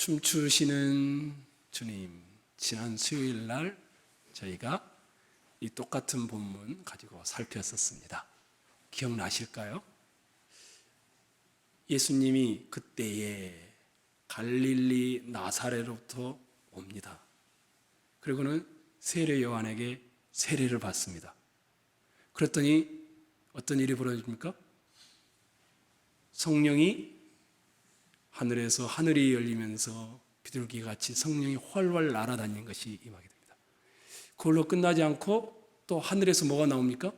춤추시는 주님, 지난 수요일 날 저희가 이 똑같은 본문 가지고 살폈었습니다. 기억나실까요? 예수님이 그때에 갈릴리 나사렛으로부터 옵니다. 그리고는 세례 요한에게 세례를 받습니다. 그랬더니 어떤 일이 벌어집니까? 성령이 하늘에서 하늘이 열리면서 비둘기 같이 성령이 훨훨 날아다니는 것이 임하게 됩니다. 그걸로 끝나지 않고 또 하늘에서 뭐가 나옵니까?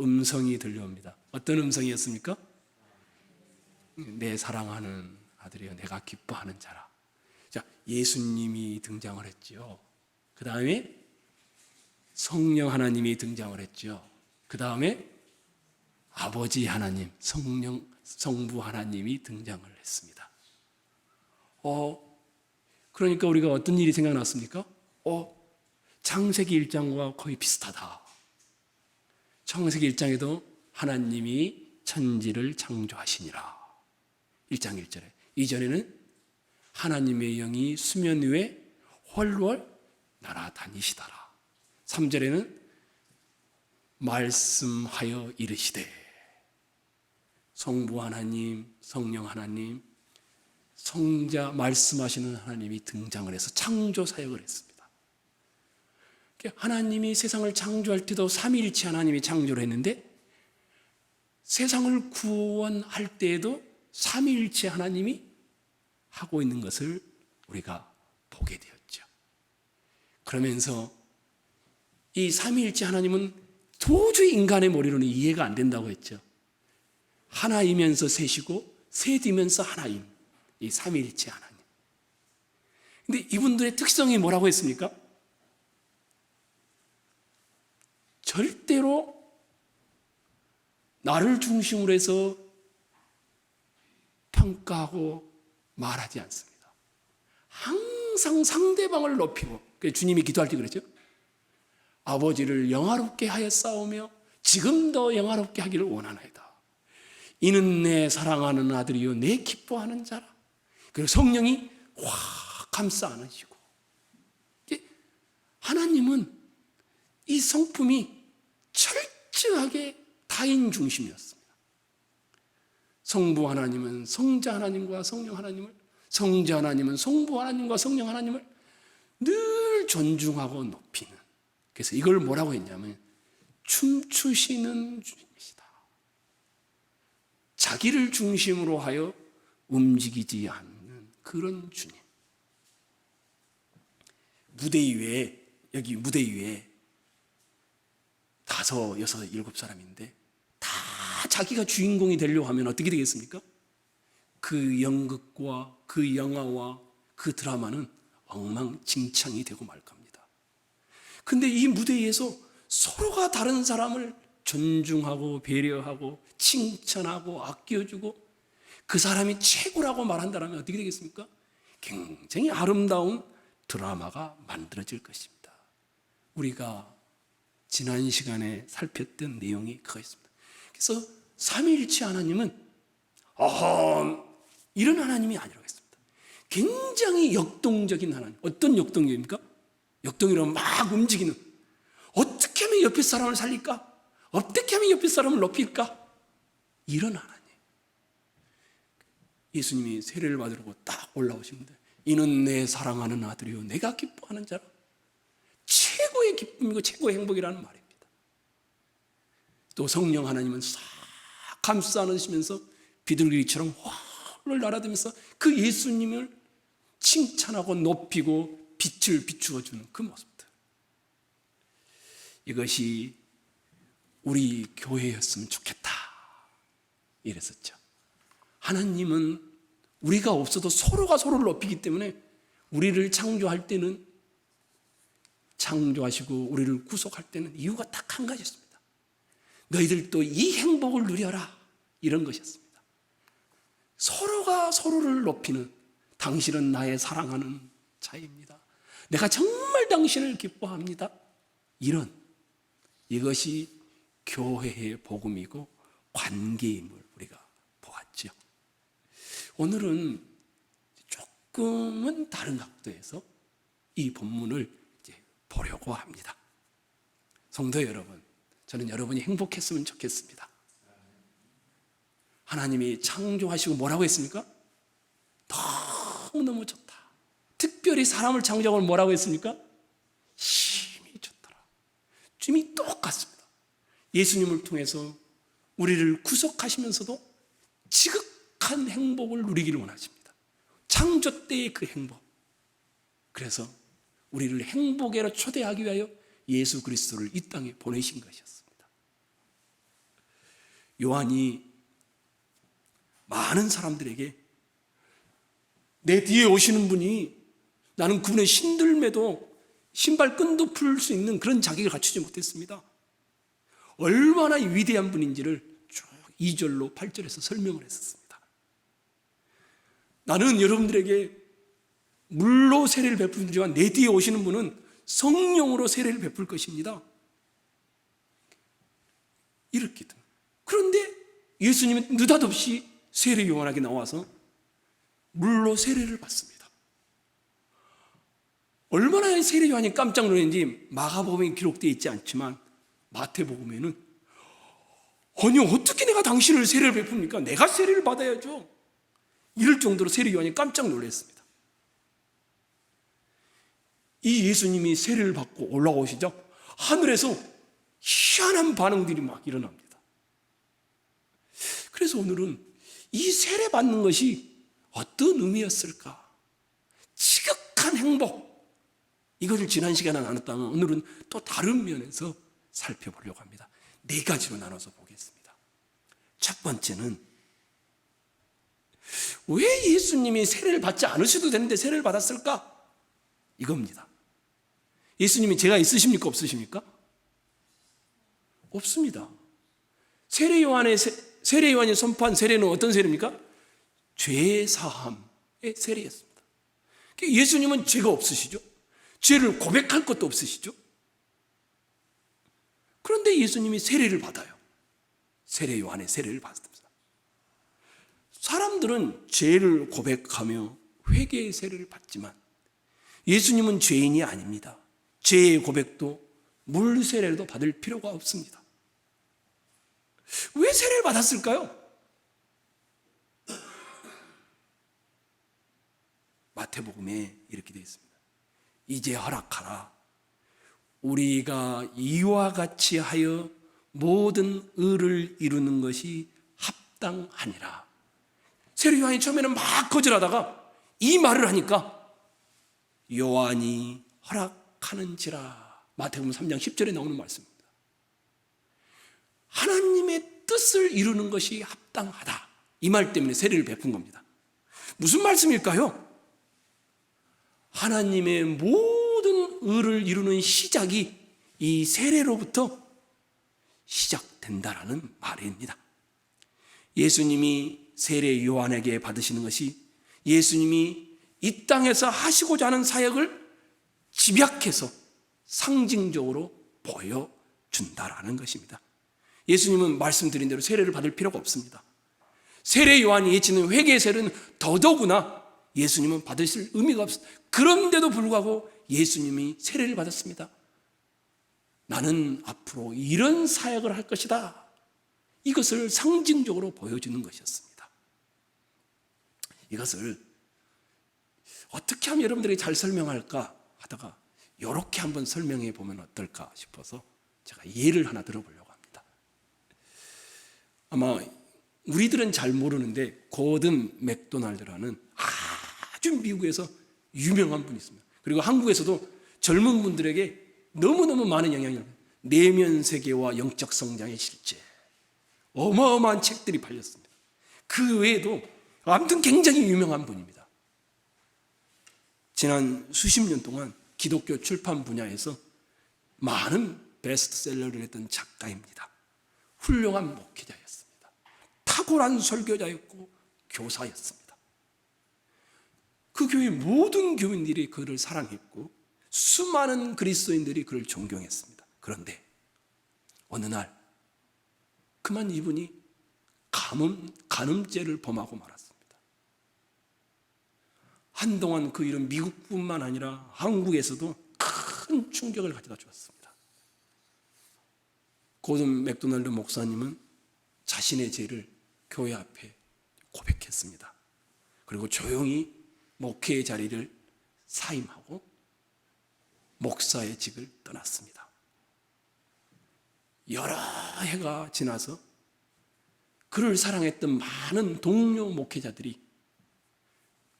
음성이 들려옵니다. 어떤 음성이었습니까? 내 사랑하는 아들이여 내가 기뻐하는 자라. 자, 예수님이 등장을 했죠. 그 다음에 성령 하나님이 등장을 했죠. 그 다음에 아버지 하나님, 성부 하나님이 등장을 했습니다. 그러니까 우리가 어떤 일이 생각났습니까? 창세기 1장과 거의 비슷하다. 창세기 1장에도 하나님이 천지를 창조하시니라. 1장 1절에. 이전에는 하나님의 영이 수면 위에 훨훨 날아다니시더라. 3절에는 말씀하여 이르시되. 성부 하나님, 성령 하나님, 성자 말씀하시는 하나님이 등장을 해서 창조 사역을 했습니다. 하나님이 세상을 창조할 때도 삼위일체 하나님이 창조를 했는데 세상을 구원할 때에도 삼위일체 하나님이 하고 있는 것을 우리가 보게 되었죠. 그러면서 이 삼위일체 하나님은 도저히 인간의 머리로는 이해가 안 된다고 했죠. 하나이면서 셋이고 셋이면서 하나임. 이 삼위일체 하나님. 근데 이분들의 특성이 뭐라고 했습니까? 절대로 나를 중심으로 해서 평가하고 말하지 않습니다. 항상 상대방을 높이고, 주님이 기도할 때 그랬죠. 아버지를 영화롭게 하였사오며 지금도 영화롭게 하기를 원하나이다. 이는 내 사랑하는 아들이요 내 기뻐하는 자라. 그리고 성령이 확 감싸 안으시고, 하나님은 이 성품이 철저하게 타인 중심이었습니다. 성부 하나님은 성자 하나님과 성령 하나님을, 성자 하나님은 성부 하나님과 성령 하나님을 늘 존중하고 높이는, 그래서 이걸 뭐라고 했냐면 춤추시는 주님이시다. 자기를 중심으로 하여 움직이지 않는 그런 주님. 무대 위에, 여기 무대 위에 5, 6, 7사람인데 다 자기가 주인공이 되려고 하면 어떻게 되겠습니까? 그 연극과 그 영화와 그 드라마는 엉망진창이 되고 말 겁니다. 근데 이 무대 위에서 서로가 다른 사람을 존중하고 배려하고 칭찬하고 아껴주고 그 사람이 최고라고 말한다면 어떻게 되겠습니까? 굉장히 아름다운 드라마가 만들어질 것입니다. 우리가 지난 시간에 살폈던 내용이 그거였습니다. 그래서 삼위일체 하나님은 이런 하나님이 아니라고 했습니다. 굉장히 역동적인 하나님. 어떤 역동적입니까? 역동이라면 막 움직이는, 어떻게 하면 옆에 사람을 살릴까? 어떻게 하면 옆에 사람을 높일까? 이런 하나님. 예수님이 세례를 받으려고 딱 올라오시는데 이는 내 사랑하는 아들이요 내가 기뻐하는 자라. 최고의 기쁨이고 최고의 행복이라는 말입니다. 또 성령 하나님은 싹 감싸 안으시면서 비둘기처럼 훨훨 날아다니면서 그 예수님을 칭찬하고 높이고 빛을 비추어 주는 그 모습들. 이것이 우리 교회였으면 좋겠다 이랬었죠. 하나님은 우리가 없어도 서로가 서로를 높이기 때문에 우리를 창조할 때는, 창조하시고 우리를 구속할 때는 이유가 딱 한 가지였습니다. 너희들도 이 행복을 누려라, 이런 것이었습니다. 서로가 서로를 높이는, 당신은 나의 사랑하는 자입니다. 내가 정말 당신을 기뻐합니다. 이것이 교회의 복음이고 관계임을 우리가 보았죠. 오늘은 조금은 다른 각도에서 이 본문을 이제 보려고 합니다. 성도 여러분, 저는 여러분이 행복했으면 좋겠습니다. 하나님이 창조하시고 뭐라고 했습니까? 너무너무 좋다. 특별히 사람을 창조하고 뭐라고 했습니까? 심히 좋더라. 주님이 똑같습니다. 예수님을 통해서 우리를 구속하시면서도 지극한 행복을 누리기를 원하십니다. 창조 때의 그 행복. 그래서 우리를 행복에로 초대하기 위하여 예수 그리스도를 이 땅에 보내신 것이었습니다. 요한이 많은 사람들에게 내 뒤에 오시는 분이 나는 그분의 신들매도 신발끈도 풀 수 있는 그런 자격을 갖추지 못했습니다. 얼마나 위대한 분인지를 쭉 2절로 8절에서 설명을 했었습니다. 나는 여러분들에게 물로 세례를 베푸지만 내 뒤에 오시는 분은 성령으로 세례를 베풀 것입니다. 이렇게 됩니다. 그런데 예수님은 느닷없이 세례 요한에게 나와서 물로 세례를 받습니다. 얼마나 세례 요한이 깜짝 놀랐는지 마가복음에 기록되어 있지 않지만 마태복음에는 아니 어떻게 내가 당신을 세례를 베풉니까? 내가 세례를 받아야죠. 이럴 정도로 세례 요한이 깜짝 놀랐습니다. 이 예수님이 세례를 받고 올라오시자 하늘에서 희한한 반응들이 막 일어납니다. 그래서 오늘은 이 세례 받는 것이 어떤 의미였을까? 지극한 행복. 이것을 지난 시간에 나눴다면 오늘은 또 다른 면에서 살펴보려고 합니다. 4가지로 나눠서 보겠습니다. 첫 번째는 왜 예수님이 세례를 받지 않으셔도 되는데 세례를 받았을까? 이겁니다. 예수님이 죄가 있으십니까? 없으십니까? 없습니다. 세례 요한이 선포한 세례는 어떤 세례입니까? 죄 사함의 세례였습니다. 예수님은 죄가 없으시죠? 죄를 고백할 것도 없으시죠? 그런데 예수님이 세례를 받아요. 세례 요한의 세례를 받습니다. 사람들은 죄를 고백하며 회개의 세례를 받지만 예수님은 죄인이 아닙니다. 죄의 고백도 물 세례도 받을 필요가 없습니다. 왜 세례를 받았을까요? 마태복음에 이렇게 되어 있습니다. 이제 허락하라. 우리가 이와 같이 하여 모든 의를 이루는 것이 합당하니라. 세례 요한이 처음에는 막 거절하다가 이 말을 하니까 요한이 허락하는지라. 마태복음 3장 10절에 나오는 말씀입니다. 하나님의 뜻을 이루는 것이 합당하다. 이 말 때문에 세례를 베푼 겁니다. 무슨 말씀일까요? 하나님의 모든 의를 이루는 시작이 이 세례로부터 시작된다라는 말입니다. 예수님이 세례 요한에게 받으시는 것이 예수님이 이 땅에서 하시고자 하는 사역을 집약해서 상징적으로 보여준다라는 것입니다. 예수님은 말씀드린 대로 세례를 받을 필요가 없습니다. 세례 요한이 예치는 회개의 세례는 더더구나 예수님은 받으실 의미가 없습니다. 그런데도 불구하고 예수님이 세례를 받았습니다. 나는 앞으로 이런 사역을 할 것이다. 이것을 상징적으로 보여주는 것이었습니다. 이것을 어떻게 하면 여러분들이 잘 설명할까 하다가 이렇게 한번 설명해 보면 어떨까 싶어서 제가 예를 하나 들어보려고 합니다. 아마 우리들은 잘 모르는데 고든 맥도날드라는 아주 미국에서 유명한 분이 있습니다. 그리고 한국에서도 젊은 분들에게 너무너무 많은 영향을, 내면 세계와 영적 성장의 실제, 어마어마한 책들이 팔렸습니다. 그 외에도 아무튼 굉장히 유명한 분입니다. 지난 수십 년 동안 기독교 출판 분야에서 많은 베스트셀러를 했던 작가입니다. 훌륭한 목회자였습니다. 탁월한 설교자였고 교사였습니다. 그 교회 모든 교인들이 그를 사랑했고 수많은 그리스도인들이 그를 존경했습니다. 그런데 어느 날 그만 이분이 간음죄를 범하고 말았습니다. 한동안 그 일은 미국뿐만 아니라 한국에서도 큰 충격을 가져다 주었습니다. 고든 맥도날드 목사님은 자신의 죄를 교회 앞에 고백했습니다. 그리고 조용히 목회의 자리를 사임하고 목사의 직을 떠났습니다. 여러 해가 지나서 그를 사랑했던 많은 동료 목회자들이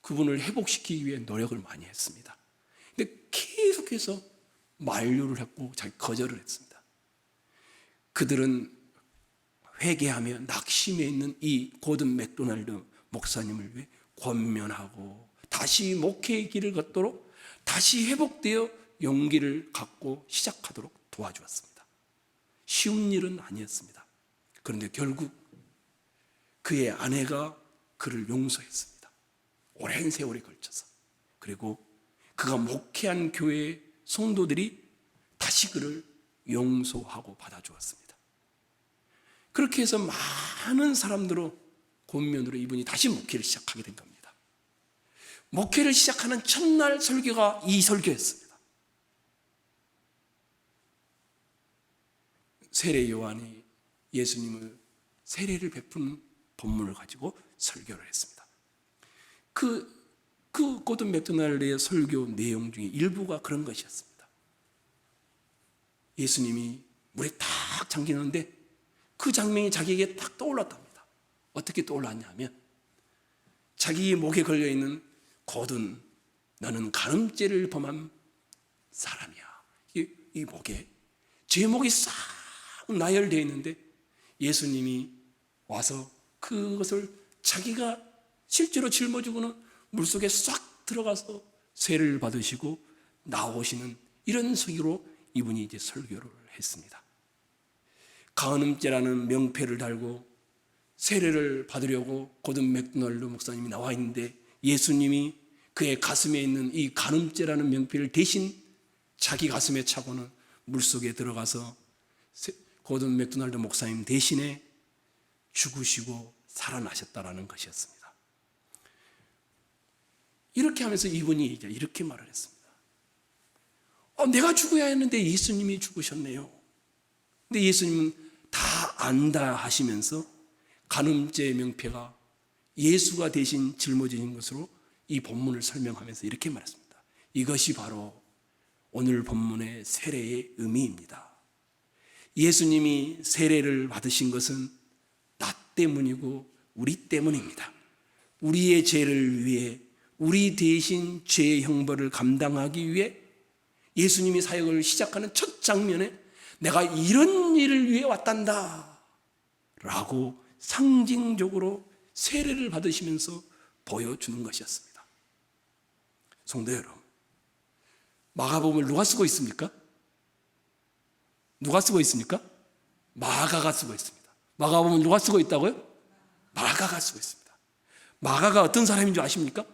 그분을 회복시키기 위해 노력을 많이 했습니다. 근데 계속해서 만류를 했고 자기 거절을 했습니다. 그들은 회개하며 낙심해 있는 이 고든 맥도날드 목사님을 위해 권면하고 다시 목회의 길을 걷도록 다시 회복되어 용기를 갖고 시작하도록 도와주었습니다. 쉬운 일은 아니었습니다. 그런데 결국 그의 아내가 그를 용서했습니다. 오랜 세월에 걸쳐서. 그리고 그가 목회한 교회의 성도들이 다시 그를 용서하고 받아주었습니다. 그렇게 해서 많은 사람들로 권면으로 이분이 다시 목회를 시작하게 된 겁니다. 목회를 시작하는 첫날 설교가 이 설교였습니다. 세례 요한이 예수님을 세례를 베푸는 본문을 가지고 설교를 했습니다. 그 고든 맥도날드의 설교 내용 중에 일부가 그런 것이었습니다. 예수님이 물에 탁 잠기는데 그 장면이 자기에게 딱 떠올랐답니다. 어떻게 떠올랐냐면 자기 목에 걸려있는 고든 너는 간음죄를 범한 사람이야. 이 목에 제목이 싹 나열되어 있는데 예수님이 와서 그것을 자기가 실제로 짊어지고는 물속에 싹 들어가서 세례를 받으시고 나오시는 이런 식으로 이분이 이제 설교를 했습니다. 간음죄라는 명패를 달고 세례를 받으려고 고든 맥도날드 목사님이 나와 있는데 예수님이 그의 가슴에 있는 이 간음죄라는 명패를 대신 자기 가슴에 차고는 물속에 들어가서 고든 맥도날드 목사님 대신에 죽으시고 살아나셨다라는 것이었습니다. 이렇게 하면서 이분이 이제 이렇게 말을 했습니다. 내가 죽어야 했는데 예수님이 죽으셨네요. 근데 예수님은 다 안다 하시면서 간음죄의 명패가 예수가 대신 짊어지는 것으로 이 본문을 설명하면서 이렇게 말했습니다. 이것이 바로 오늘 본문의 세례의 의미입니다. 예수님이 세례를 받으신 것은 나 때문이고 우리 때문입니다. 우리의 죄를 위해 우리 대신 죄의 형벌을 감당하기 위해 예수님이 사역을 시작하는 첫 장면에 내가 이런 일을 위해 왔단다 라고 상징적으로 세례를 받으시면서 보여주는 것이었습니다. 성도 여러분, 마가복음을 누가 쓰고 있습니까? 누가 쓰고 있습니까? 마가가 쓰고 있습니다. 마가복음을 누가 쓰고 있다고요? 마가가 쓰고 있습니다. 마가가 어떤 사람인 줄 아십니까?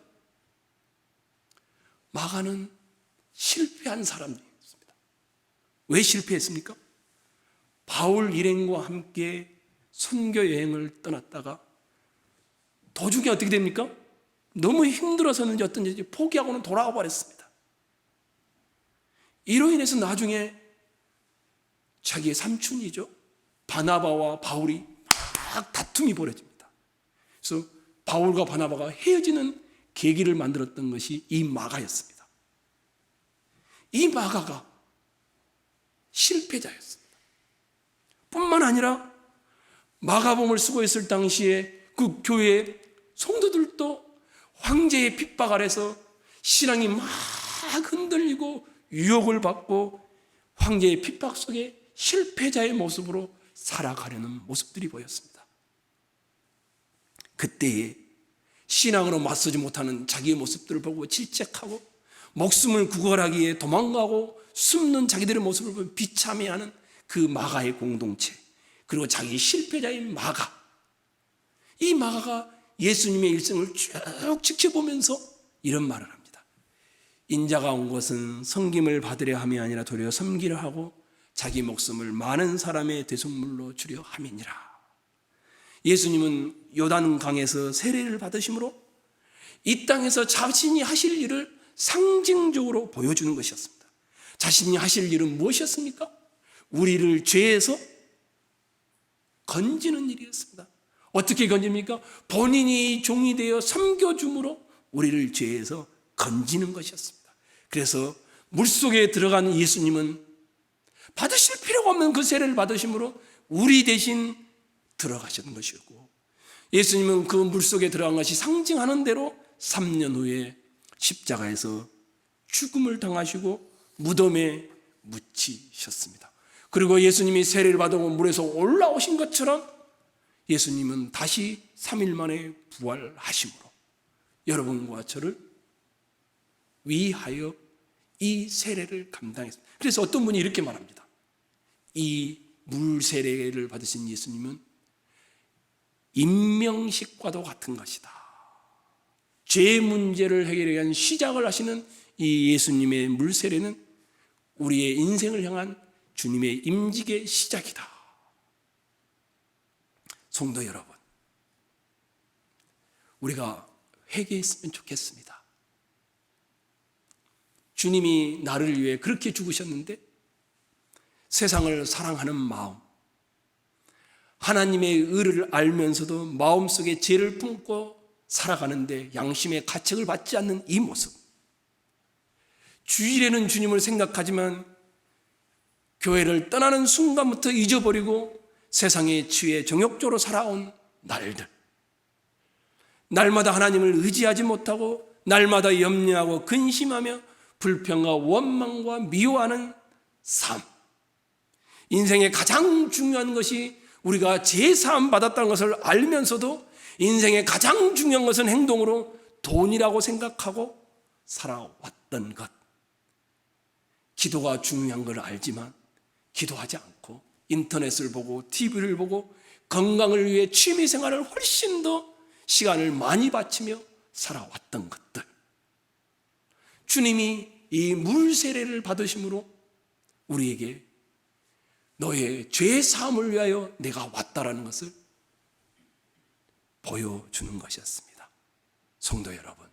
마가는 실패한 사람이었습니다. 왜 실패했습니까? 바울 일행과 함께 선교 여행을 떠났다가 도중에 어떻게 됩니까? 너무 힘들어서는지 어떤지 포기하고는 돌아와 버렸습니다. 이로 인해서 나중에 자기의 삼촌이죠, 바나바와 바울이 막 다툼이 벌어집니다. 그래서 바울과 바나바가 헤어지는 계기를 만들었던 것이 이 마가였습니다. 이 마가가 실패자였습니다. 뿐만 아니라 마가복음을 쓰고 있을 당시에 그 교회의 성도들도 황제의 핍박 아래서 신앙이 막 흔들리고 유혹을 받고 황제의 핍박 속에 실패자의 모습으로 살아가려는 모습들이 보였습니다. 그때에 신앙으로 맞서지 못하는 자기의 모습들을 보고 질책하고 목숨을 구걸하기 위해 도망가고 숨는 자기들의 모습을 보고 비참해하는 그 마가의 공동체, 그리고 자기 실패자인 마가, 이 마가가 예수님의 일생을 쭉 지켜보면서 이런 말을 합니다. 인자가 온 것은 섬김을 받으려 함이 아니라 도리어 섬기려 하고 자기 목숨을 많은 사람의 대속물로 주려 함이니라. 예수님은 요단강에서 세례를 받으심으로 이 땅에서 자신이 하실 일을 상징적으로 보여주는 것이었습니다. 자신이 하실 일은 무엇이었습니까? 우리를 죄에서 건지는 일이었습니다. 어떻게 건집니까? 본인이 종이 되어 섬겨줌으로 우리를 죄에서 건지는 것이었습니다. 그래서 물속에 들어간 예수님은 받으실 필요가 없는 그 세례를 받으심으로 우리 대신 들어가셨던 것이었고, 예수님은 그 물속에 들어간 것이 상징하는 대로 3년 후에 십자가에서 죽음을 당하시고 무덤에 묻히셨습니다. 그리고 예수님이 세례를 받고 물에서 올라오신 것처럼 예수님은 다시 3일 만에 부활하심으로 여러분과 저를 위하여 이 세례를 감당했습니다. 그래서 어떤 분이 이렇게 말합니다. 이 물 세례를 받으신 예수님은 임명식과도 같은 것이다. 죄 문제를 해결하기 위한 시작을 하시는 이 예수님의 물 세례는 우리의 인생을 향한 주님의 임직의 시작이다. 성도 여러분, 우리가 회개했으면 좋겠습니다. 주님이 나를 위해 그렇게 죽으셨는데 세상을 사랑하는 마음, 하나님의 의를 알면서도 마음속에 죄를 품고 살아가는데 양심의 가책을 받지 않는 이 모습, 주일에는 주님을 생각하지만 교회를 떠나는 순간부터 잊어버리고 세상에 취해 정욕적으로 살아온 날들, 날마다 하나님을 의지하지 못하고 날마다 염려하고 근심하며 불평과 원망과 미워하는 삶, 인생의 가장 중요한 것이 우리가 제사함 받았다는 것을 알면서도 인생의 가장 중요한 것은 행동으로 돈이라고 생각하고 살아왔던 것, 기도가 중요한 걸 알지만 기도하지 않고 인터넷을 보고 TV를 보고 건강을 위해 취미생활을 훨씬 더 시간을 많이 바치며 살아왔던 것들, 주님이 이 물세례를 받으심으로 우리에게 너의 죄 사함을 위하여 내가 왔다라는 것을 보여주는 것이었습니다. 성도 여러분,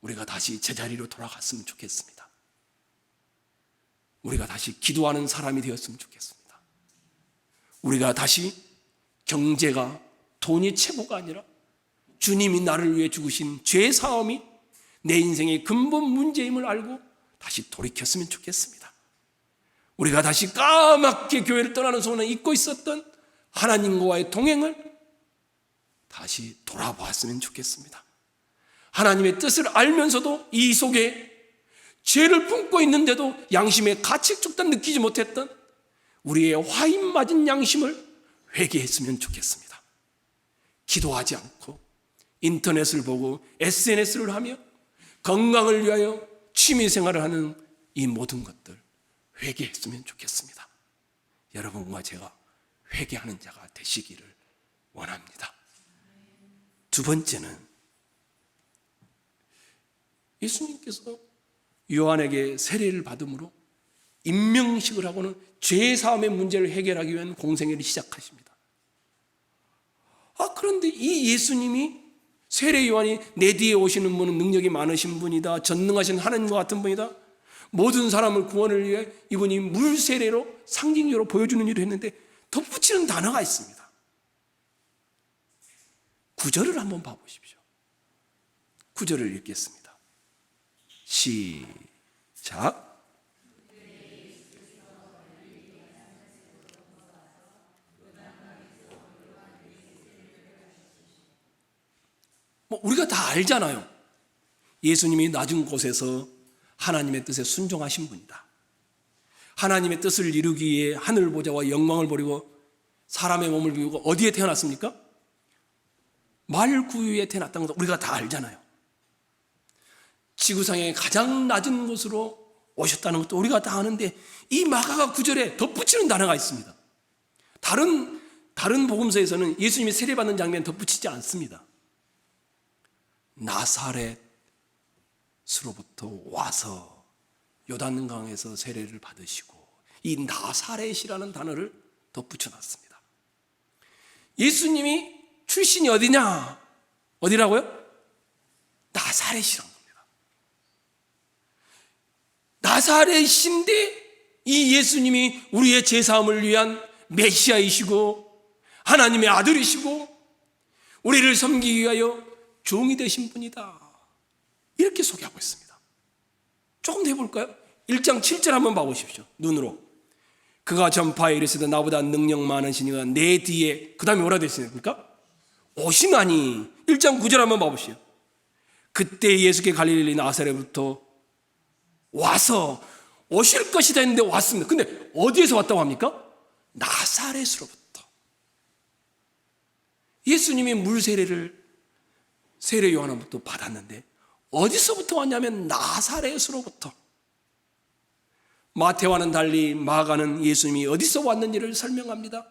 우리가 다시 제자리로 돌아갔으면 좋겠습니다. 우리가 다시 기도하는 사람이 되었으면 좋겠습니다. 우리가 다시 경제가, 돈이 최고가 아니라 주님이 나를 위해 죽으신 죄 사함이 내 인생의 근본 문제임을 알고 다시 돌이켰으면 좋겠습니다. 우리가 다시 까맣게 교회를 떠나는 소원을 잊고 있었던 하나님과의 동행을 다시 돌아보았으면 좋겠습니다. 하나님의 뜻을 알면서도 이 속에 죄를 품고 있는데도 양심의 가책적단 느끼지 못했던 우리의 화인 맞은 양심을 회개했으면 좋겠습니다. 기도하지 않고 인터넷을 보고 SNS를 하며 건강을 위하여 취미생활을 하는 이 모든 것들 회개했으면 좋겠습니다. 여러분과 제가 회개하는 자가 되시기를 원합니다. 두 번째는 예수님께서 요한에게 세례를 받음으로 임명식을 하고는 죄사함의 문제를 해결하기 위한 공생애를 시작하십니다. 그런데 이 예수님이 세례 요한이 내 뒤에 오시는 분은 능력이 많으신 분이다, 전능하신 하나님과 같은 분이다, 모든 사람을 구원을 위해 이분이 물세례로 상징적으로 보여주는 일을 했는데 덧붙이는 단어가 있습니다. 구절을 한번 봐보십시오. 구절을 읽겠습니다. 시작. 우리가 다 알잖아요. 예수님이 낮은 곳에서 하나님의 뜻에 순종하신 분이다. 하나님의 뜻을 이루기 위해 하늘 보좌와 영광을 버리고 사람의 몸을 비우고 어디에 태어났습니까? 말구유에 태어났다는 것도 우리가 다 알잖아요. 지구상의 가장 낮은 곳으로 오셨다는 것도 우리가 다 아는데 이 마가가 9절에 덧붙이는 단어가 있습니다. 다른 복음서에서는 예수님이 세례받는 장면 덧붙이지 않습니다. 나사렛으로부터 와서 요단강에서 세례를 받으시고, 이 나사렛이라는 단어를 덧붙여놨습니다. 예수님이 출신이 어디냐? 어디라고요? 나사렛이란 겁니다. 나사렛인데 이 예수님이 우리의 죄사함을 위한 메시아이시고 하나님의 아들이시고 우리를 섬기기 위하여 종이 되신 분이다, 이렇게 소개하고 있습니다. 조금 더 해볼까요? 1장 7절 한번 봐보십시오. 눈으로. 그가 전파에 이르시되 나보다 능력 많으시니가 내 뒤에, 그 다음에 뭐라 되었습니까? 오시나니. 1장 9절 한번 봐보시오. 그때 예수께 갈릴리 나사렛부터 와서 오실 것이다 했는데 왔습니다. 근데 어디에서 왔다고 합니까? 나사렛으로부터. 예수님이 물 세례를 세례 요한으로부터 받았는데 어디서부터 왔냐면 나사렛으로부터. 마태와는 달리 마가는 예수님이 어디서 왔는지를 설명합니다.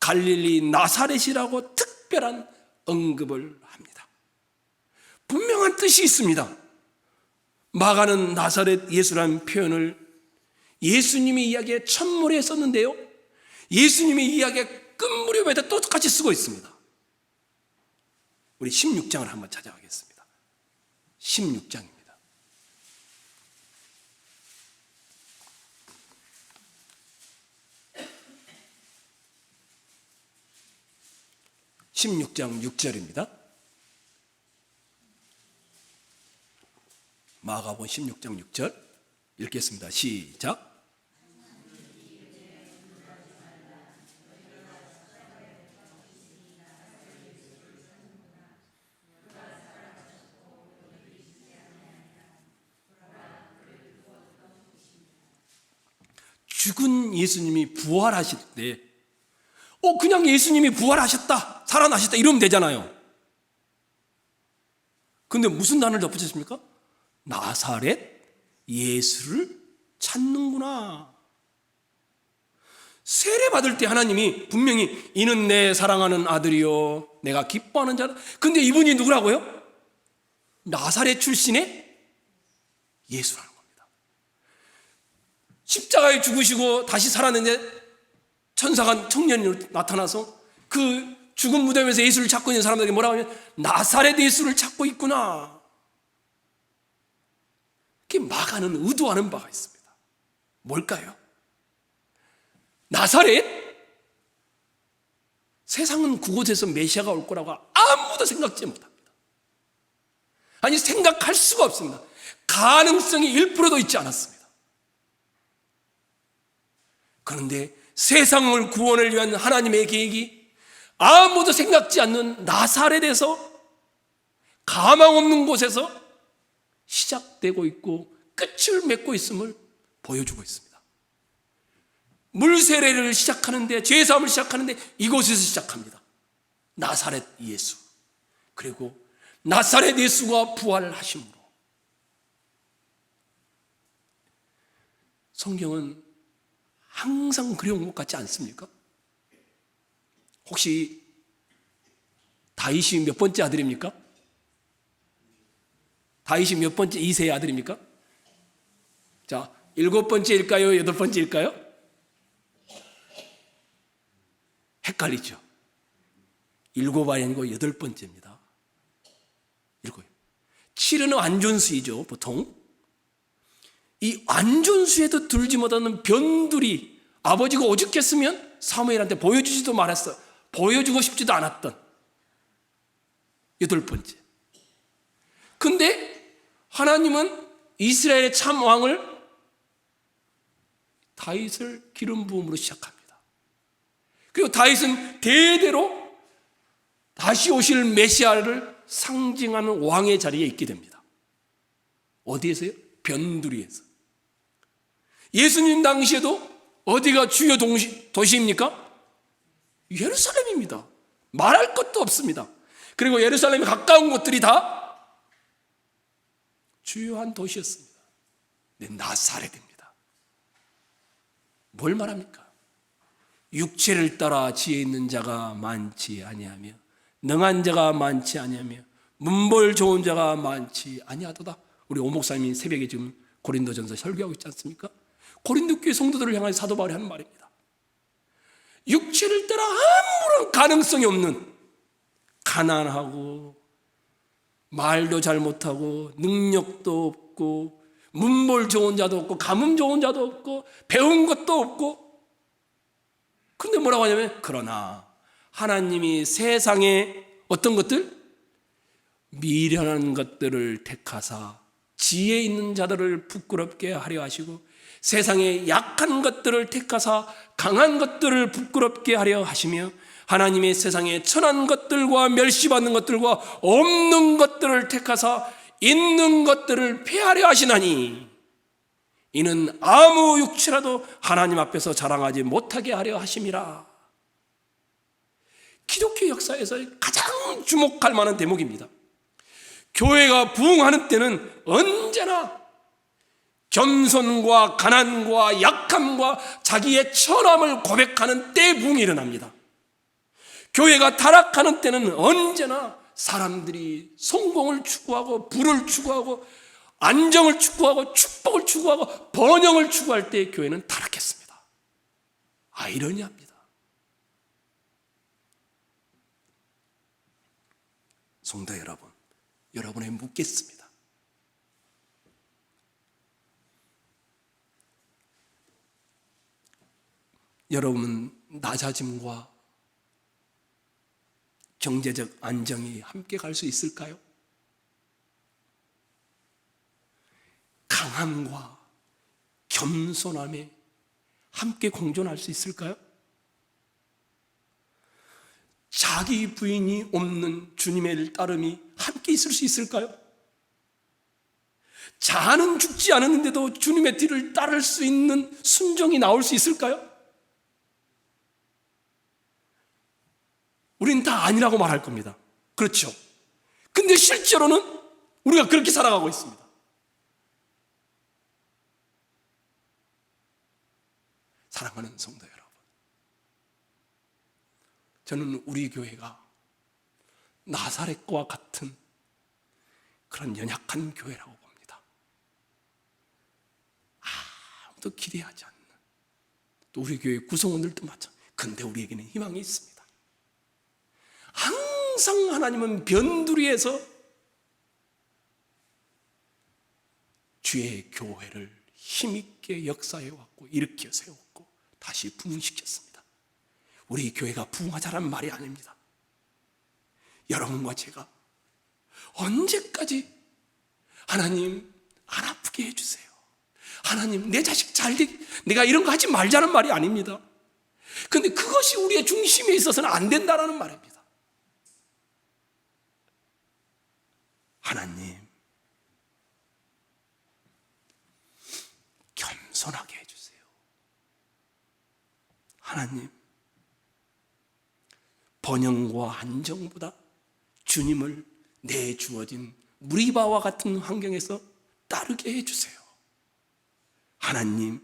갈릴리 나사렛이라고 특별한 언급을 합니다. 분명한 뜻이 있습니다. 마가는 나사렛 예수라는 표현을 예수님이 이야기의 첫무리에 썼는데요, 예수님이 이야기의 끝무렵에도 똑같이 쓰고 있습니다. 우리 16장을 한번 찾아가겠습니다. 16장입니다. 16장 6절입니다. 마가복음 16장 6절 읽겠습니다. 시작. 죽은 예수님이 부활하실 때 그냥 예수님이 부활하셨다, 살아나셨다 이러면 되잖아요. 근데 무슨 단어를 덧붙였습니까? 나사렛 예수를 찾는구나. 세례 받을 때 하나님이 분명히 이는 내 사랑하는 아들이요 내가 기뻐하는 자다. 근데 이분이 누구라고요? 나사렛 출신의 예수라는 겁니다. 십자가에 죽으시고 다시 살았는데 천사가 청년으로 나타나서 그 죽은 무덤에서 예수를 찾고 있는 사람들에게 뭐라고 하면 나사렛 예수를 찾고 있구나. 그게 마가는 의도하는 바가 있습니다. 뭘까요? 나사렛? 세상은 그곳에서 메시아가 올 거라고 아무도 생각지 못합니다. 아니, 생각할 수가 없습니다. 가능성이 1%도 있지 않았습니다. 그런데 세상을 구원을 위한 하나님의 계획이 아무도 생각지 않는 나사렛에서, 가망 없는 곳에서 시작되고 있고 끝을 맺고 있음을 보여주고 있습니다. 물세례를 시작하는데, 죄사함을 시작하는데 이곳에서 시작합니다. 나사렛 예수. 그리고 나사렛 예수가 부활하심으로. 성경은 항상 그려온 것 같지 않습니까? 혹시 다윗이 몇 번째 아들입니까? 다윗이 몇 번째 이세의 아들입니까? 자, 7번째일까요? 8번째일까요? 헷갈리죠? 7이 아니고 8번째입니다. 7. 7은 완전수이죠, 보통. 이 완전수에도 들지 못하는 변두리, 아버지가 오죽했으면 사무엘한테 보여주지도 말았어. 보여주고 싶지도 않았던 8번째. 근데 하나님은 이스라엘의 참 왕을 다윗을 기름 부음으로 시작합니다. 그리고 다윗은 대대로 다시 오실 메시아를 상징하는 왕의 자리에 있게 됩니다. 어디에서요? 변두리에서. 예수님 당시에도 어디가 주요 도시입니까? 예루살렘입니다. 말할 것도 없습니다. 그리고 예루살렘에 가까운 곳들이 다 주요한 도시였습니다. 네, 나사렛입니다. 뭘 말합니까? 육체를 따라 지혜 있는 자가 많지 아니하며 능한 자가 많지 아니하며 문벌 좋은 자가 많지 아니하도다. 우리 오 목사님이 새벽에 지금 고린도전서 설교하고 있지 않습니까? 고린도 교회 성도들을 향해 사도 바울이 하는 말입니다. 육체를 따라 아무런 가능성이 없는 가난하고 말도 잘 못하고 능력도 없고 문볼 좋은 자도 없고 가문 좋은 자도 없고 배운 것도 없고, 그런데 뭐라고 하냐면 그러나 하나님이 세상에 어떤 것들? 미련한 것들을 택하사 지혜 있는 자들을 부끄럽게 하려 하시고 세상에 약한 것들을 택하사 강한 것들을 부끄럽게 하려 하시며 하나님의 세상에 천한 것들과 멸시받는 것들과 없는 것들을 택하사 있는 것들을 폐하려 하시나니 이는 아무 육체라도 하나님 앞에서 자랑하지 못하게 하려 하심이라. 기독교 역사에서 가장 주목할 만한 대목입니다. 교회가 부흥하는 때는 언제나 겸손과 가난과 약함과 자기의 천함을 고백하는 때 부흥이 일어납니다. 교회가 타락하는 때는 언제나 사람들이 성공을 추구하고 부를 추구하고 안정을 추구하고 축복을 추구하고 번영을 추구할 때 교회는 타락했습니다. 아이러니합니다. 성도 여러분, 여러분에 묻겠습니다. 여러분은 낮아짐과 경제적 안정이 함께 갈 수 있을까요? 강함과 겸손함에 함께 공존할 수 있을까요? 자기 부인이 없는 주님의 따름이 함께 있을 수 있을까요? 자아는 죽지 않았는데도 주님의 뒤를 따를 수 있는 순종이 나올 수 있을까요? 우린 다 아니라고 말할 겁니다. 그렇죠? 근데 실제로는 우리가 그렇게 살아가고 있습니다. 사랑하는 성도 여러분, 저는 우리 교회가 나사렛과 같은 그런 연약한 교회라고 봅니다. 아무도 기대하지 않는, 또 우리 교회 구성원들도 마찬가지. 근데 우리에게는 희망이 있습니다. 항상 하나님은 변두리에서 주의 교회를 힘있게 역사해왔고 일으켜 세웠고 다시 부흥시켰습니다. 우리 교회가 부흥하자는 말이 아닙니다. 여러분과 제가 언제까지 하나님 안 아프게 해주세요, 하나님 내 자식 잘되게, 내가 이런 거 하지 말자는 말이 아닙니다. 그런데 그것이 우리의 중심에 있어서는 안 된다는 말입니다. 하나님 겸손하게 해주세요. 하나님 번영과 안정보다 주님을 내 주어진 무리바와 같은 환경에서 따르게 해주세요. 하나님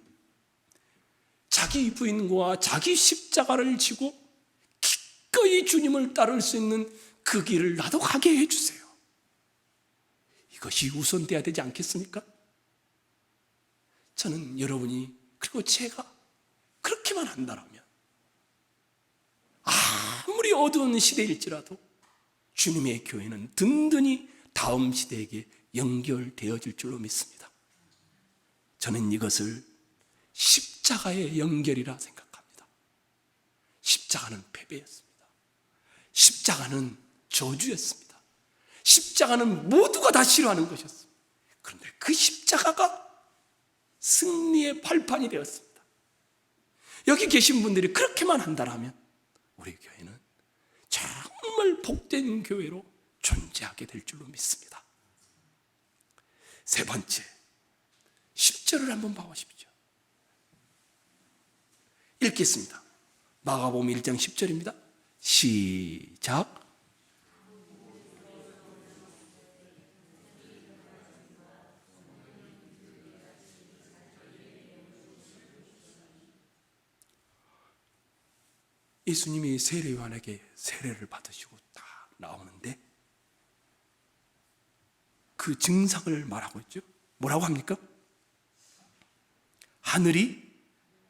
자기 부인과 자기 십자가를 지고 기꺼이 주님을 따를 수 있는 그 길을 나도 가게 해주세요. 이것이 우선돼야 되지 않겠습니까? 저는 여러분이 그리고 제가 그렇게만 한다면 아무리 어두운 시대일지라도 주님의 교회는 든든히 다음 시대에게 연결되어질 줄로 믿습니다. 저는 이것을 십자가의 연결이라 생각합니다. 십자가는 패배였습니다. 십자가는 저주였습니다. 십자가는 모두가 다 싫어하는 것이었습니다. 그런데 그 십자가가 승리의 발판이 되었습니다. 여기 계신 분들이 그렇게만 한다면 우리 교회는 정말 복된 교회로 존재하게 될 줄로 믿습니다. 세 번째, 10절을 한번 봐보십시오. 읽겠습니다. 마가복음 1장 10절입니다. 시작. 예수님이 세례요한에게 세례를 받으시고 딱 나오는데 그 증상을 말하고 있죠. 뭐라고 합니까? 하늘이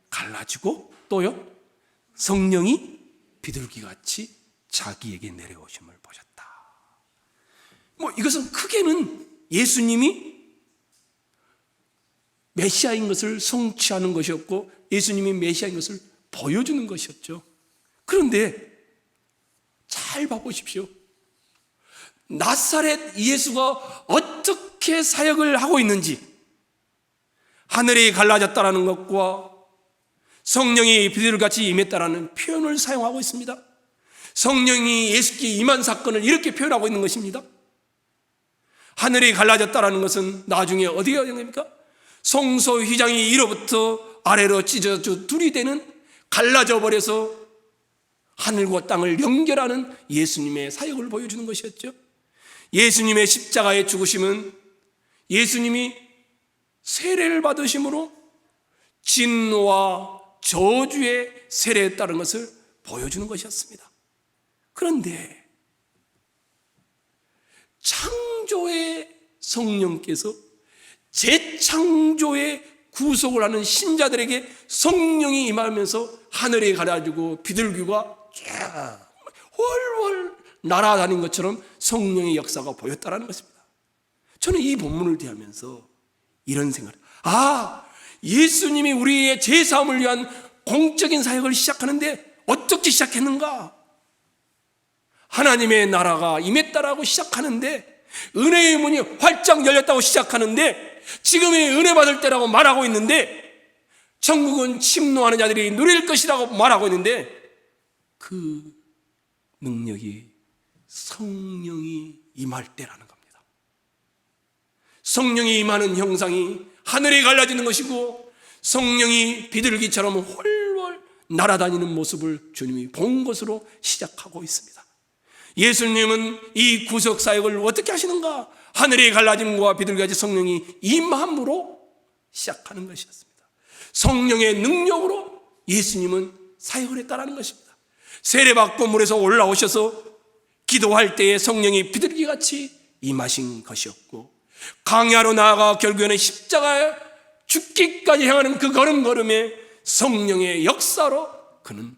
갈라지고 또요 성령이 비둘기같이 자기에게 내려오심을 보셨다. 이것은 크게는 예수님이 메시아인 것을 성취하는 것이었고 예수님이 메시아인 것을 보여주는 것이었죠. 그런데 잘 봐보십시오. 나사렛 예수가 어떻게 사역을 하고 있는지, 하늘이 갈라졌다라는 것과 성령이 비둘기같이 임했다라는 표현을 사용하고 있습니다. 성령이 예수께 임한 사건을 이렇게 표현하고 있는 것입니다. 하늘이 갈라졌다라는 것은 나중에 어디가 됩니까? 성소 휘장이 위로부터 아래로 찢어져 둘이 되는, 갈라져 버려서 하늘과 땅을 연결하는 예수님의 사역을 보여주는 것이었죠. 예수님의 십자가의 죽으심은 예수님이 세례를 받으심으로 진노와 저주의 세례에 따른 것을 보여주는 것이었습니다. 그런데 창조의 성령께서 재창조의 구속을 하는 신자들에게 성령이 임하면서 하늘에 가라지고 비둘기가 쫙 훨훨 날아다닌 것처럼 성령의 역사가 보였다는 것입니다. 저는 이 본문을 대하면서 이런 생각을, 예수님이 우리의 죄사함을 위한 공적인 사역을 시작하는데 어떻게 시작했는가? 하나님의 나라가 임했다라고 시작하는데, 은혜의 문이 활짝 열렸다고 시작하는데, 지금이 은혜 받을 때라고 말하고 있는데, 천국은 침노하는 자들이 누릴 것이라고 말하고 있는데, 그 능력이 성령이 임할 때라는 겁니다. 성령이 임하는 형상이 하늘이 갈라지는 것이고, 성령이 비둘기처럼 훨훨 날아다니는 모습을 주님이 본 것으로 시작하고 있습니다. 예수님은 이 구속 사역을 어떻게 하시는가? 하늘이 갈라짐과 비둘기같이 성령이 임함으로 시작하는 것이었습니다. 성령의 능력으로 예수님은 사역을 했다는 것입니다. 세례받고 물에서 올라오셔서 기도할 때에 성령이 비둘기같이 임하신 것이었고, 강야로 나아가 결국에는 십자가에 죽기까지 향하는 그 걸음걸음에 성령의 역사로 그는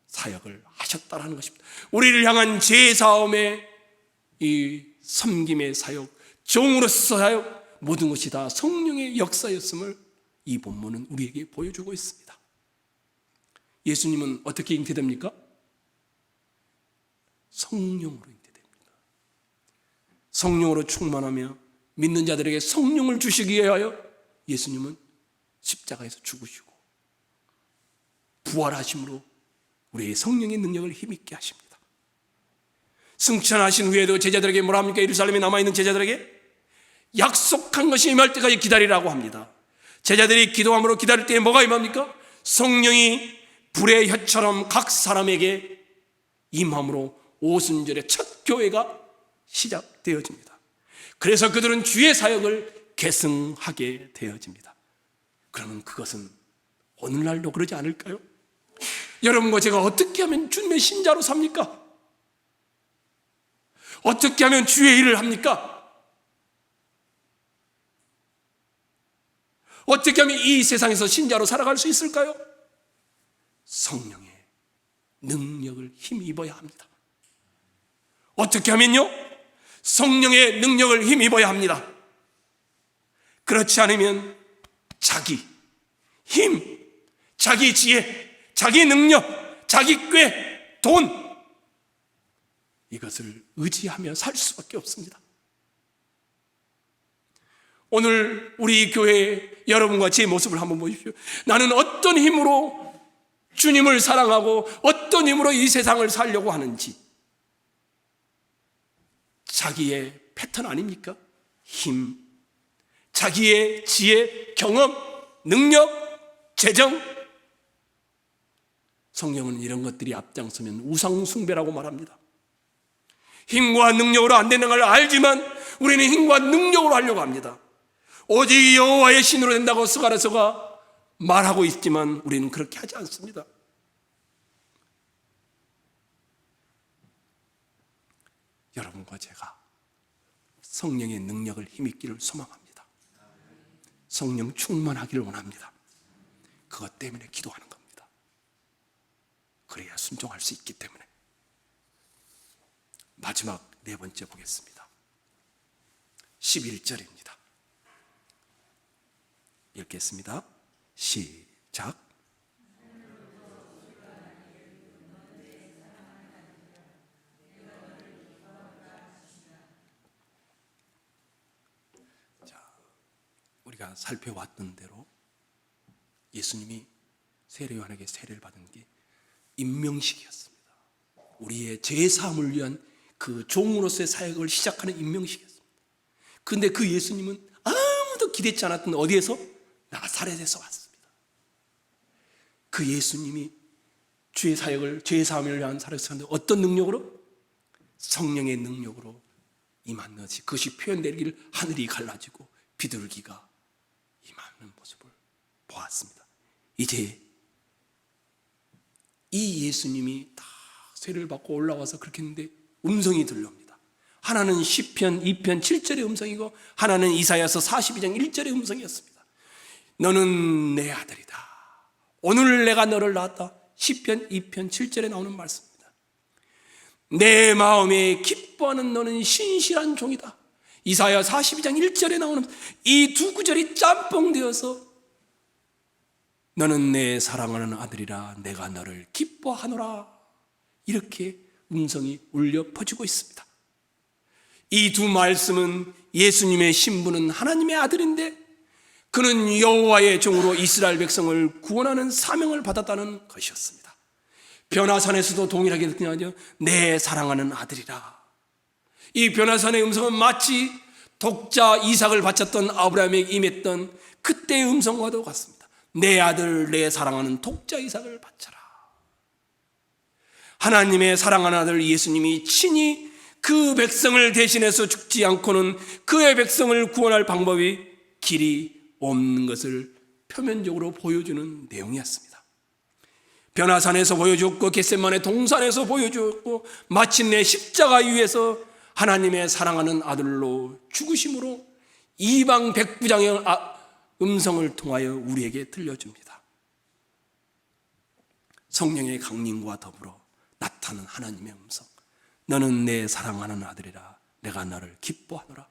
사역을 하셨다는 것입니다. 우리를 향한 제사함의 이 섬김의 사역, 종으로서 사역, 모든 것이 다 성령의 역사였음을 이 본문은 우리에게 보여주고 있습니다. 예수님은 어떻게 잉태됩니까? 성령으로 잉태됩니다. 성령으로 충만하며 믿는 자들에게 성령을 주시기 위하여 예수님은 십자가에서 죽으시고 부활하심으로 우리의 성령의 능력을 힘있게 하십니다. 승천하신 후에도 제자들에게 뭐라 합니까? 예루살렘에 남아있는 제자들에게 약속한 것이 임할 때까지 기다리라고 합니다. 제자들이 기도함으로 기다릴 때에 뭐가 임합니까? 성령이 불의 혀처럼 각 사람에게 임함으로 오순절의 첫 교회가 시작되어집니다. 그래서 그들은 주의 사역을 계승하게 되어집니다. 그러면 그것은 오늘날도 그러지 않을까요? 여러분과 제가 어떻게 하면 주님의 신자로 삽니까? 어떻게 하면 주의 일을 합니까? 어떻게 하면 이 세상에서 신자로 살아갈 수 있을까요? 성령의 능력을 힘입어야 합니다. 어떻게 하면요? 성령의 능력을 힘입어야 합니다. 그렇지 않으면 자기 힘, 자기 지혜, 자기 능력, 자기 꾀, 돈, 이것을 의지하며 살 수밖에 없습니다. 오늘 우리 교회 여러분과 제 모습을 한번 보십시오. 나는 어떤 힘으로 주님을 사랑하고 어떤 힘으로 이 세상을 살려고 하는지, 자기의 패턴 아닙니까? 힘, 자기의 지혜, 경험, 능력, 재정. 성경은 이런 것들이 앞장서면 우상숭배라고 말합니다. 힘과 능력으로 안 되는 걸 알지만 우리는 힘과 능력으로 하려고 합니다. 오직 여호와의 신으로 된다고 스가랴서가 말하고 있지만 우리는 그렇게 하지 않습니다. 여러분과 제가 성령의 능력을 힘입기를 소망합니다. 성령 충만하기를 원합니다. 그것 때문에 기도하는 겁니다. 그래야 순종할 수 있기 때문에. 마지막 네 번째 보겠습니다. 11절입니다. 읽겠습니다. 시작. 우리가 살펴왔던 대로 예수님이 세례 요한에게 세례를 받은 게 임명식이었습니다. 우리의 죄사함을 위한 그 종으로서의 사역을 시작하는 임명식이었습니다. 그런데 그 예수님은 아무도 기대치 않았던 어디에서? 나사렛에서 왔습니다. 그 예수님이 주의 사역을, 죄사함을 위한 사역을 하는데 어떤 능력으로? 성령의 능력으로 임한 것이, 그것이 표현되기를 하늘이 갈라지고 비둘기가 임하는 모습을 보았습니다. 이제 이 예수님이 다 세례를 받고 올라와서 그렇게 했는데 음성이 들려옵니다. 하나는 시편 2편 7절의 음성이고 하나는 이사야서 42장 1절의 음성이었습니다. 너는 내 아들이다. 오늘 내가 너를 낳았다. 시편 2편 7절에 나오는 말씀입니다. 내 마음에 기뻐하는 너는 신실한 종이다. 이사야 42장 1절에 나오는 이 두 구절이 짬뽕되어서 너는 내 사랑하는 아들이라 내가 너를 기뻐하노라, 이렇게 음성이 울려 퍼지고 있습니다. 이 두 말씀은 예수님의 신분은 하나님의 아들인데 그는 여호와의 종으로 이스라엘 백성을 구원하는 사명을 받았다는 것이었습니다. 변화산에서도 동일하게 느끼냐죠. 내 사랑하는 아들이라. 이 변화산의 음성은 마치 독자 이삭을 바쳤던 아브라함에게 임했던 그때의 음성과도 같습니다. 내 아들, 내 사랑하는 독자 이삭을 바쳐라. 하나님의 사랑하는 아들 예수님이 친히 그 백성을 대신해서 죽지 않고는 그의 백성을 구원할 방법이 길이 없는 것을 표면적으로 보여주는 내용이었습니다. 변화산에서 보여주었고 겟세마네 동산에서 보여주었고 마침내 십자가 위에서 하나님의 사랑하는 아들로 죽으심으로 이방 백부장의 음성을 통하여 우리에게 들려줍니다. 성령의 강림과 더불어 나타나는 하나님의 음성, 너는 내 사랑하는 아들이라 내가 너를 기뻐하노라.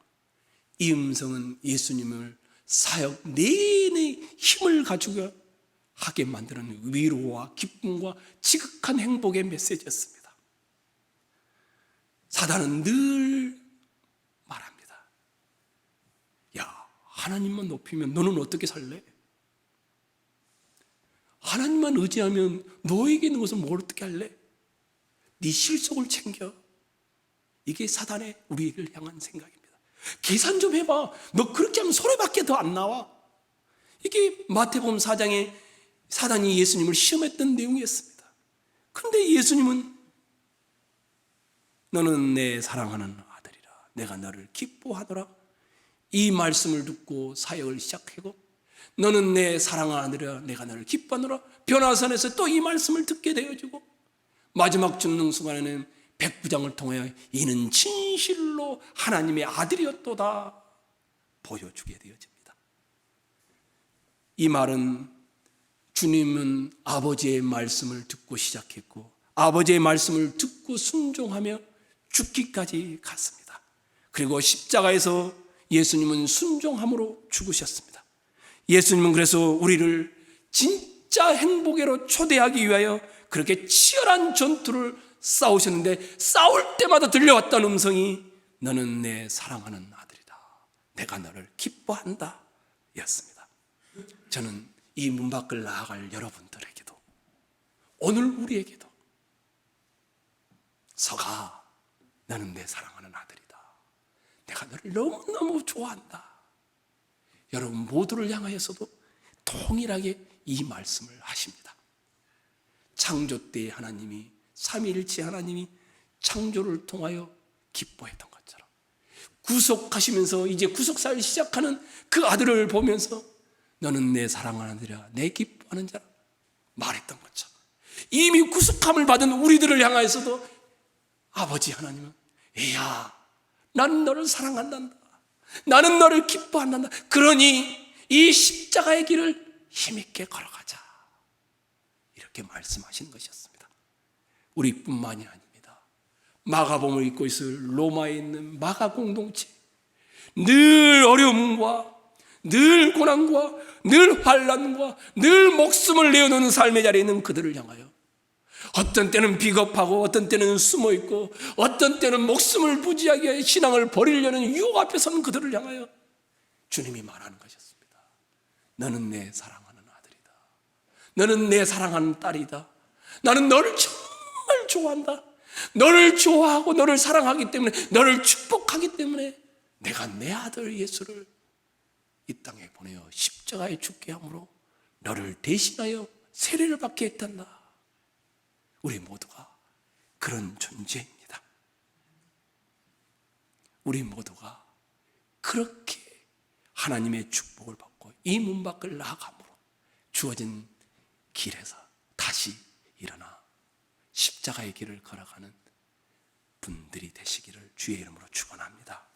이 음성은 예수님을 사역 내내 힘을 가지고 하게 만드는 위로와 기쁨과 지극한 행복의 메시지였습니다. 사단은 늘 말합니다. 야, 하나님만 높이면 너는 어떻게 살래? 하나님만 의지하면 너에게 있는 것은 뭘 어떻게 할래? 네 실속을 챙겨. 이게 사단의 우리를 향한 생각입니다. 계산 좀 해봐. 너 그렇게 하면 손해밖에 더 안 나와. 이게 마태복음 4장에 사단이 예수님을 시험했던 내용이었습니다. 그런데 예수님은 너는 내 사랑하는 아들이라 내가 너를 기뻐하노라. 이 말씀을 듣고 사역을 시작하고 너는 내 사랑하는 아들이라 내가 너를 기뻐하노라. 변화산에서 또 이 말씀을 듣게 되어지고 마지막 죽는 순간에는 백부장을 통하여 이는 진실로 하나님의 아들이었도다 보여주게 되어집니다. 이 말은 주님은 아버지의 말씀을 듣고 시작했고 아버지의 말씀을 듣고 순종하며 죽기까지 갔습니다. 그리고 십자가에서 예수님은 순종함으로 죽으셨습니다. 예수님은 그래서 우리를 진짜 행복으로 초대하기 위하여 그렇게 치열한 전투를 싸우셨는데 싸울 때마다 들려왔던 음성이 너는 내 사랑하는 아들이다. 내가 너를 기뻐한다 였습니다. 저는 이 문 밖을 나아갈 여러분들에게도 오늘 우리에게도 서가 나는 내 사랑하는 아들이다. 내가 너를 너무너무 좋아한다. 여러분 모두를 향하여서도 동일하게 이 말씀을 하십니다. 창조 때 하나님이 삼위일체 하나님이 창조를 통하여 기뻐했던 것처럼 구속하시면서 이제 구속사를 시작하는 그 아들을 보면서 너는 내 사랑하는 아들이라 내 기뻐하는 자라 말했던 것처럼 이미 구속함을 받은 우리들을 향하여서도 아버지 하나님은 애야 나는 너를 사랑한단다. 나는 너를 기뻐한단다. 그러니 이 십자가의 길을 힘있게 걸어가자. 이렇게 말씀하신 것이었습니다. 우리뿐만이 아닙니다. 마가복음을 읽고 있을 로마에 있는 마가 공동체, 늘 어려움과 늘 고난과 늘 환난과 늘 목숨을 내어놓는 삶의 자리에 있는 그들을 향하여, 어떤 때는 비겁하고 어떤 때는 숨어있고 어떤 때는 목숨을 부지하게 신앙을 버리려는 유혹 앞에 선 그들을 향하여 주님이 말하는 것이었습니다. 너는 내 사랑하는 아들이다. 너는 내 사랑하는 딸이다. 나는 너를 정말 좋아한다. 너를 좋아하고 너를 사랑하기 때문에, 너를 축복하기 때문에 내가 내 아들 예수를 이 땅에 보내어 십자가에 죽게 함으로 너를 대신하여 세례를 받게 했단다. 우리 모두가 그런 존재입니다. 우리 모두가 그렇게 하나님의 축복을 받고 이 문 밖을 나아감으로 주어진 길에서 다시 일어나 십자가의 길을 걸어가는 분들이 되시기를 주의 이름으로 축원합니다.